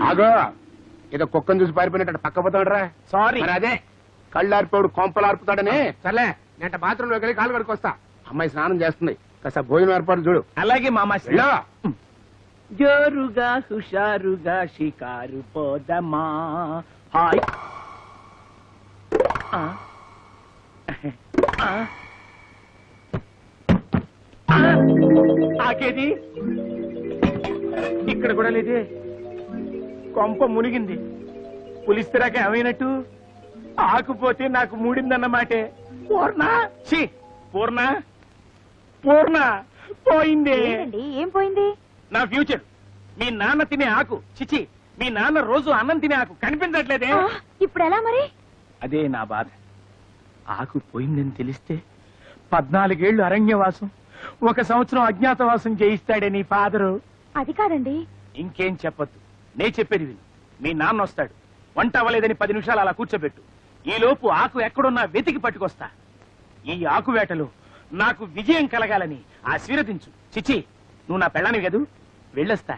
ఆగో ఏదో కుక్కను చూసి పారిపోయినట్టు పక్క పోతాడరా. సారీ. అదే కళ్ళు ఆర్పేవాడు కొంపలు ఆర్పుతాడని. సర్లే నేను బాత్రూంలో వెళ్ళి కాలు కడుకొస్తా. అమ్మాయి స్నానం చేస్తుంది, కాస్త భోజనం ఏర్పాటు చూడు. అలాగే మామ. వెళ్ళు. జోరుగా హుషారుగా షికారు పోదమా. హాయ్. ఆకేది ఇక్కడ కూడా లేదే. కొంప మునిగింది. పులిస్తరాక ఏమైనట్టు? ఆకుపోతే నాకు మూడిందన్నమాటే. పూర్ణ పూర్ణ పూర్ణ పోయింది. ఏం పోయింది? నా ఫ్యూచర్. మీ నాన్న తినే ఆకు చిచి, మీ నాన్న రోజు అన్నం తినే ఆకు కనిపించట్లేదే. ఇప్పుడు ఎలా మరి? అదే నా బాధ. ఆకు పోయిందని తెలిస్తే 14 ఏళ్లు అరణ్యవాసం, 1 సంవత్సరం అజ్ఞాతవాసం చేయిస్తాడే నీ ఫాదరు. అది కాదండి. ఇంకేం చెప్పొద్దు, నే చెప్పేది విను. మీ నాన్న వస్తాడు. వంట అవ్వలేదని 10 నిమిషాలు అలా కూర్చోబెట్టు. ఈ లోపు ఆకు ఎక్కడున్నా వెతికి పట్టుకొస్తా. ఈ ఆకు వేటలో నాకు విజయం కలగాలని ఆశీర్వదించు. చిచి, నువ్వు నా పెళ్ళానివి కదూ, వెళ్ళొస్తా.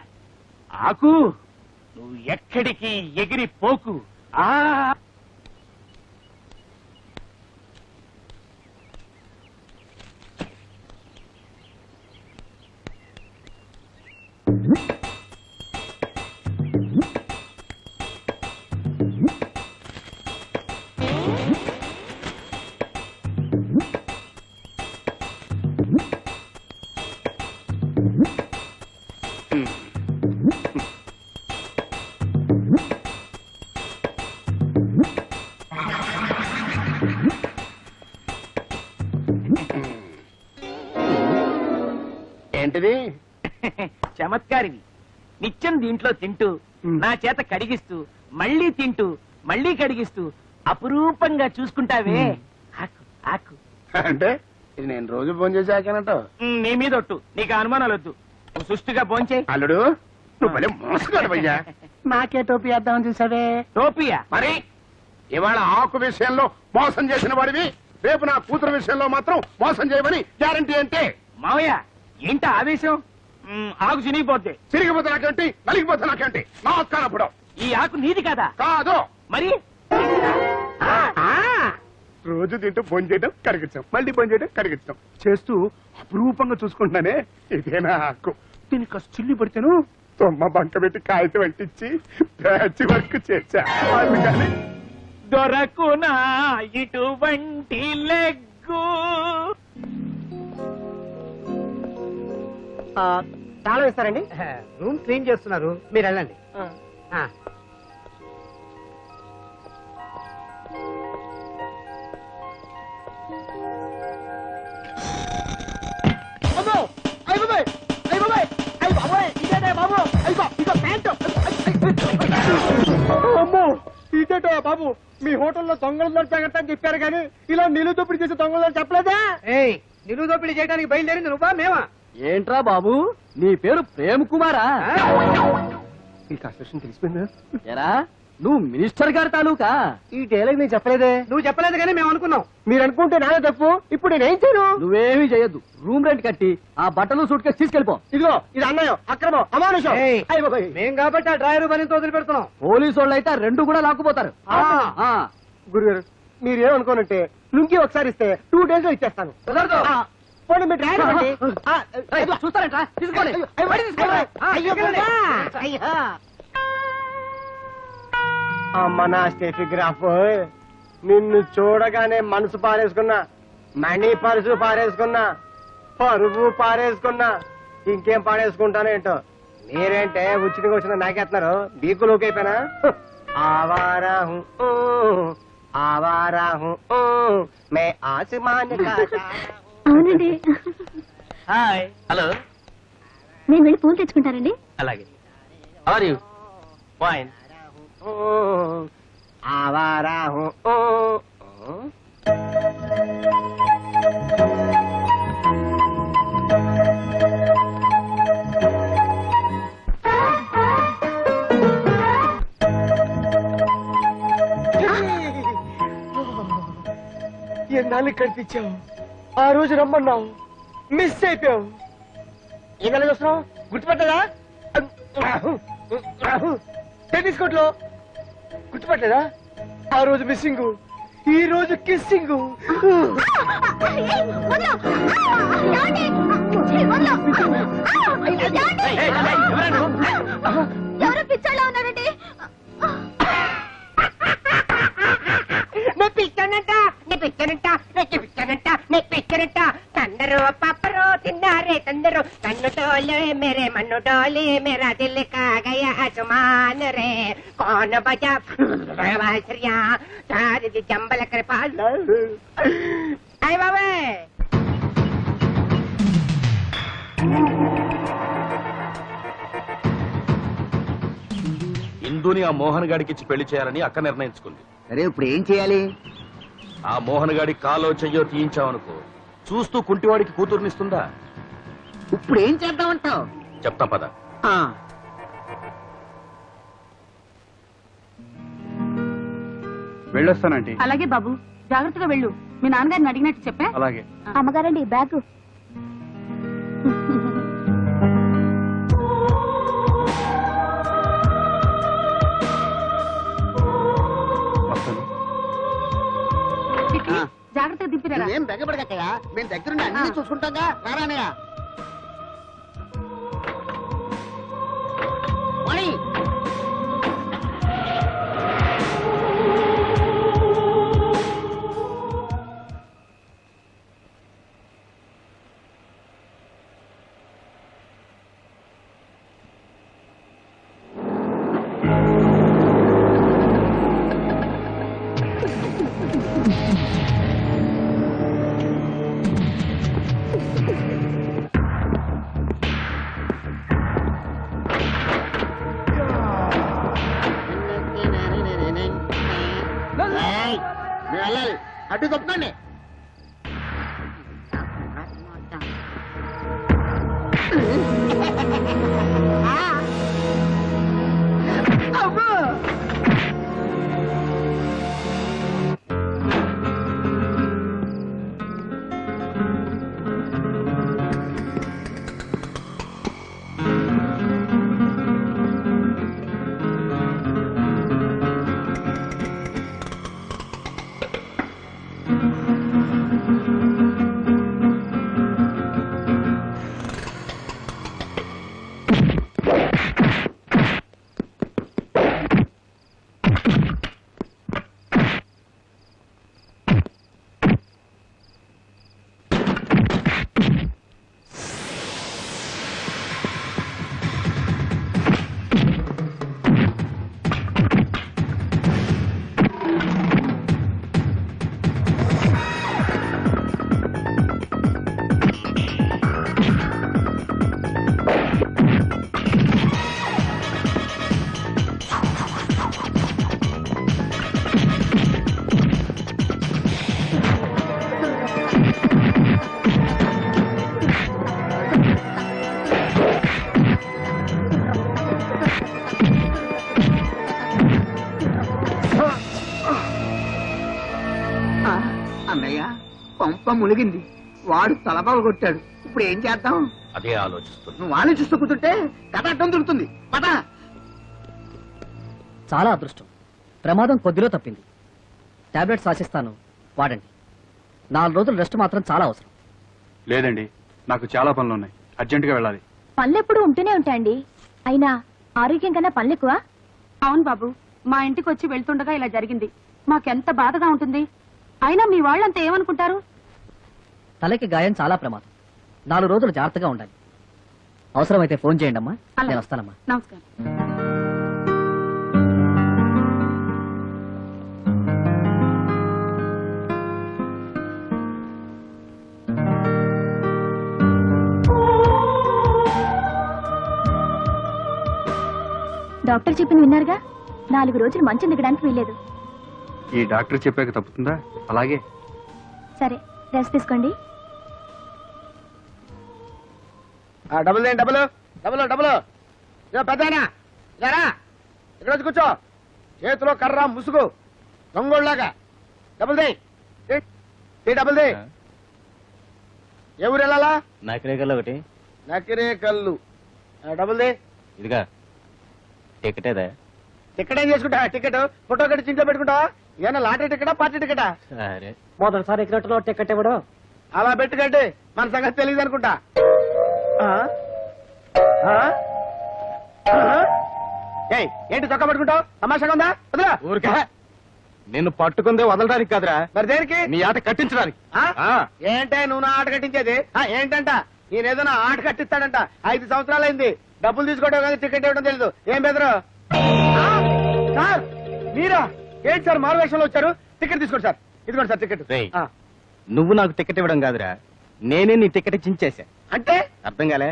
ఆకు నువ్వు ఎక్కడికి ఎగిరి పోకు. ఆ ఏంటిది? చమత్కారివి. నిత్యం దీంట్లో తింటూ, నా చేత కడిగిస్తూ, మళ్ళీ తింటూ, మళ్ళీ కడిగిస్తూ అపురూపంగా చూసుకుంటావే ఆకు. ఆకు అంటే ఇది నేను రోజు ఫోన్ చేసి ఆకానంట. నీ మీద ఒట్టు, నీకు అనుమానాలు వద్దు. నువ్వు సుష్టిగా భోంచేయి. అల్లుడు నువ్వు భలే మోసగాడవయ్యా. నాకే టోపీ వేద్దామని చూసావే. టోపీయా? మరి ఇవాళ ఆకు విషయంలో మోసం చేసిన వాడివి, రేపు నా కూతురు విషయంలో మాత్రం మోసం చేయమని గ్యారంటీ అంటే. మావయ్య ఏంట ఆవేశం? ఆకు చినిగిపోద్ది. చిరిగిపోతే నాకేంటి, నలిగిపోతే నాకేంటి? నమస్కారం. ఈ ఆకు నీది కదా? కాదు. మరి రోజు తింటూ ఫోన్ చేయడం కరిగించాం, మళ్ళీ ఫోన్ చేయడం కరిగించాం చేస్తూ అపురూపంగా చూసుకుంటున్నానే. ఇదేనా ఆకు? దీనికి కాస్త చిల్లి పడితేను తొమ్మ బంక పెట్టి కాగితం అంటించి ప్యాచ్ వర్క్ చేశా. అందుకని దొరకునా ఇటువంటి లెగ్గు. తాళం ఇస్తారండి? రూమ్ క్లీన్ చేస్తున్నారు, మీరు వెళ్ళండి. ఇదేటో బాబు, మీ హోటల్లో దొంగల జాగ్రత్త చెప్పారు కానీ ఇలా నిలువు దోపిడీ చేసే దొంగలు చెప్పలేదా? నిలువు దోపిడీ చేయడానికి బయలుదేరింది నువ్వా మేమా? ఏంట్రా బాబు, నీ పేరు ప్రేమ్ కుమారా? ఈ కన్స్ట్రక్షన్ తెలిసిపోయిందా? ఎరా నువ్వు మినిస్టర్ గారి తాలూకా? ఈ డైలాగ్ నేను చెప్పలేదే. నువ్వు చెప్పలేదు కానీ మేము అనుకున్నాం. మీరు అనుకుంటే నాదే తప్పు. ఇప్పుడు నేనేం చేయను? నువ్వేమీ చేయొద్దు. రూమ్ రెంట్ కట్టి ఆ బట్టలు సూట్ కేసు తీసుకెళ్ళిపో. ఇదిగో ఇది అన్నయ్య అక్రమం, అమానుషం. మేం కాబట్టి ఆ డ్రైవర్ పని వదిలి పెడుతున్నాం. పోలీసు వాళ్ళు అయితే 2 కూడా లాక్కుపోతారు. గురుగారు మీరేమనుకోనంటే లుంగి ఒకసారి ఇస్తే 2 days లో ఇచ్చేస్తాను. పోనీ మీ డ్రైవర్ చూస్తారంట తీసుకోండి. అమ్మ నా స్టెఫిగ్రాఫ్, నిన్ను చూడగానే మనసు పారేసుకున్నా, మనీ పరుసు పారేసుకున్నా, పరువు పారేసుకున్నా, ఇంకేం పారేసుకుంటానేంటో. మీరేంటే ఉచితంగా వచ్చిన నాకేస్తున్నారు. బీకు లోకైపోయినా. ఆవారా హూ ఆవారా హూ మే ఆసమాన్ కా. అవునండి. హాయ్. హలో. నేను వెళ్ళి పూలు తెచ్చుకుంటానండి. అలాగే. Are you fine? ఆవారా హూ. ఎన్నాళ్ళు కనిపించావు, ఆ రోజు రమ్మన్నావు, మిస్ అయిపోయావు. ఏదైనా చూస్తున్నావు, గుర్తుపట్టదా? టెన్నిస్ కోర్టులో గుర్తుపట్టలేదా? ఆ రోజు మిస్సింగ్, ఈ రోజు కిస్సింగ్. ఎవరో పిచ్చోళ్ళ ఉన్నారండి. నెప్పించానంట తందరు పప్పరు తిన్నారే తందరు కన్ను టోలే మేరే మన్ను టోలే మేరా దిల్ కాగయా అసమాన్ రే కౌన్ బజా బాసరియా చారి జంబల కృపాల్ అయ్ బాబే. ఇందుని ఆ మోహన్ గాడికి ఇచ్చి పెళ్లి చేయాలని అక్క నిర్ణయించుకుంది. సరే ఇప్పుడు ఏం చేయాలి? ఆ మోహన్ గాడి కాలో చెయ్యో తీయించావనుకో, చూస్తూ కుంటివాడికి కూతుర్నిస్తుందా? ఇప్పుడు ఏం చేద్దామంటావు? చెప్తా పద. వెళ్ళొస్తానండి. అలాగే బాబు, జాగ్రత్తగా వెళ్ళు. మీ నాన్నగారిని అడిగినట్టు చెప్పా. అలాగే. అమ్మగారండి బ్యాగ్. వస్తాను. జాగ్రత్తగా దింపిరా. ఏం బెగబడగక్కయ్యా, మేము దగ్గరుండి అన్ని చూసుకుంటాగా. రారానయ్య వెళ్ళాలి. అటు తప్పకండి. అన్నయ్య పంప మునిగింది, వాడు తలపాలు కొట్టాడు. ఇప్పుడు ఏం చేద్దాం? అదే ఆలోచిస్తున్నా. నువ్వు ఆలోచిస్తూ కూర్చుంటే కథ అడ్డం దొరుకుతుంది. పద. చాలా అదృష్టం, ప్రమాదం కొద్దిలో తప్పింది. టాబ్లెట్స్ రాసిస్తాను, వాడండి. 4 రోజులు రెస్ట్ మాత్రం చాలా అవసరం. లేదండి, నాకు చాలా పనులు ఉన్నాయి, అర్జెంటుగా వెళ్ళాలి. పనులెప్పుడు ఉంటూనే ఉంటాయండి. అయినా ఆరోగ్యం కన్నా పనులెక్కువ. అవును బాబు, మా ఇంటికి వచ్చి వెళ్తుండగా ఇలా జరిగింది. మాకెంత బాధగా ఉంటుంది. అయినా మీ వాళ్ళంతా ఏమనుకుంటారు? తలకి గాయం చాలా ప్రమాదం. 4 రోజులు జాగ్రత్తగా ఉండాలి. అవసరమైతే ఫోన్ చేయండి అమ్మా. నేను వస్తానమ్మా. నమస్కారం. డాక్టర్ చెప్పింది విన్నారుగా, 4 రోజులు మంచం దిగడానికి వీల్లేదు. ఈ డాక్టర్ చెప్పాక తప్పుతుందా? అలాగే. సరే, రెస్ట్ తీసుకోండి. డబుల్ డబుల్ డబుల్ డబుల్ పెద్దనా ఇలా ఇక్కడ వచ్చి కూర్చో. చేతిలో కర్ర ముసుగు దొంగోళ్ళలాగా. డబుల్ దే డబుల్ దే. ఎవరు వెళ్ళాలా? నకిరేకల్లో ఒకటి. నకిరే కళ్ళు. డబుల్ దే. ఇదిగా టికెటేదా? టికెట్ ఏం చేసుకుంటా టికెట్ ఫోటో కట్టి ఇంట్లో పెట్టుకుంటావా ఏమన్నా లాటరీ టికెటా పార్టీ టికెటా సరే మొదటిసారి ఎక్కినట్టులో టికెట్ ఇవ్వడం అలా పెట్టుకంటే మన సంగతి తెలియదు అనుకుంటా ఆ? ఆ? ఆ? ఏయ్ ఏంటి చొక్కా పట్టుకుంటావు తమాషాగా ఉందా వదిలా ఊరికే నిన్ను పట్టుకుందే వదలడానికి కాదురా మరి దేనికి నీ ఆట కట్టించడానికి ఆ? ఏంటే నువ్వు నా ఆట కట్టించేది ఏంటంట నేనేదో నా ఆట కట్టిస్తాడంట 5 సంవత్సరాలైంది డబ్బులు తీసుకోవడం కానీ టికెట్ ఇవ్వడం తెలీదు ఏం బెదరు సార్ మీరా ఏంటి సార్ మారువేషంలో వచ్చారు టికెట్ తీసుకోండి సార్ ఇదిగోండి సార్ టికెట్ రేయ్. నువ్వు నాకు టికెట్ ఇవ్వడం కాదురా నేనే నీ టికెట్ చించేశా అంటే అర్థం కాలే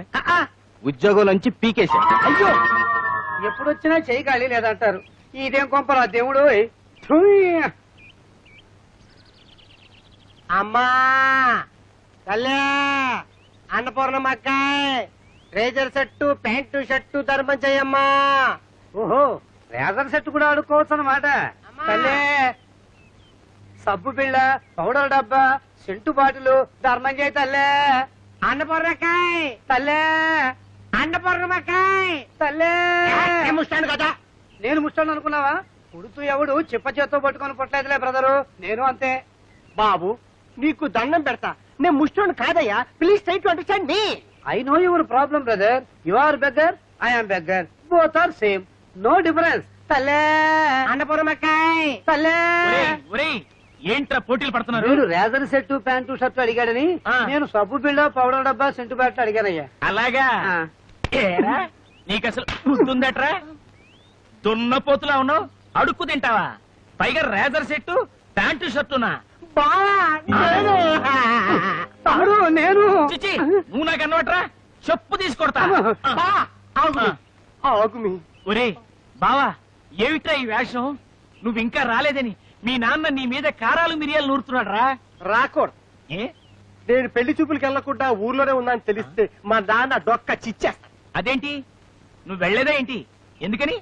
ఉద్యోగంలోంచి పీకేశా అయ్యో ఎప్పుడు వచ్చినా చెయ్యి ఖాళీ లేదంటారు ఇదేం కొంపరా దేవుడు అమ్మా తల్లే అన్నపూర్ణమ్మక్కాయ్ రేజర్ సెట్టు ప్యాంటు షర్టు ధర్మం చెయ్యమ్మా. ఓహో రేజర్ సెట్ కూడా ఆడుకోవచ్చు అన్నమాట అమ్మా. తల్లే సబ్బు బిళ్ళ పౌడర్ డబ్బా సెంటు బాటిలు ధర్మం చేయి తల్లే అన్నపూర్ణకాయ్ తల్లే అన్నపూర్ణమ్మకాయ్ తల్లే ముస్తాను కదా. నేను ముష్టాను అనుకున్నావా పుడుతూ ఎవడు చిప్ప చేత్తో పట్టుకొని పుట్టలేదులే బ్రదరు నేను అంతే బాబు నీకు దండం పెడతా నేను ముష్టోను కాదయ్యా please try to understand me. I know your problem brother you are beggar I am beggar both are same no difference తల్లే అన్నపూర్ణమ్మకాయ్ తల్లే ఒరేయ్ ఏంట్రా పోటీలు పడుతున్నారు వీడు రేజర్ సెట్ ప్యాంటు షర్ట్ అడిగాడని ఆ. నేను సబ్బు బిళ్ళ పౌడర్ డబ్బా సెంటు బ్యాట్ అడిగానయ్యా అలాగా ఆ. ఏరా నీకు అసలు గుర్తుందట్రా దున్నపోతులా ఉన్నావు అడుక్కు తింటావా పైగా రేజర్ సెట్టు ప్యాంటు షర్టునా తమ్ముడు నేను చిచి నువ్వు నాకు అన్నవట్రా చెప్పు తీసుకొడతా ఆగుమి ఒరే బావా ఏమిట్రా ఈ వేషం నువ్వు ఇంకా రాలేదని మీ నాన్న నీ మీద కారాలు మిరియాలు నూరుతున్నాడు రా రాకూడదు. ఏ నేను పెళ్లి చూపులకు వెళ్లకుండా ఊర్లోనే ఉన్నాను తెలిస్తే మా నాన్న డొక్క చిచ్చేస్తా. అదేంటి నువ్వు వెళ్లేదా ఏంటి ఎందుకని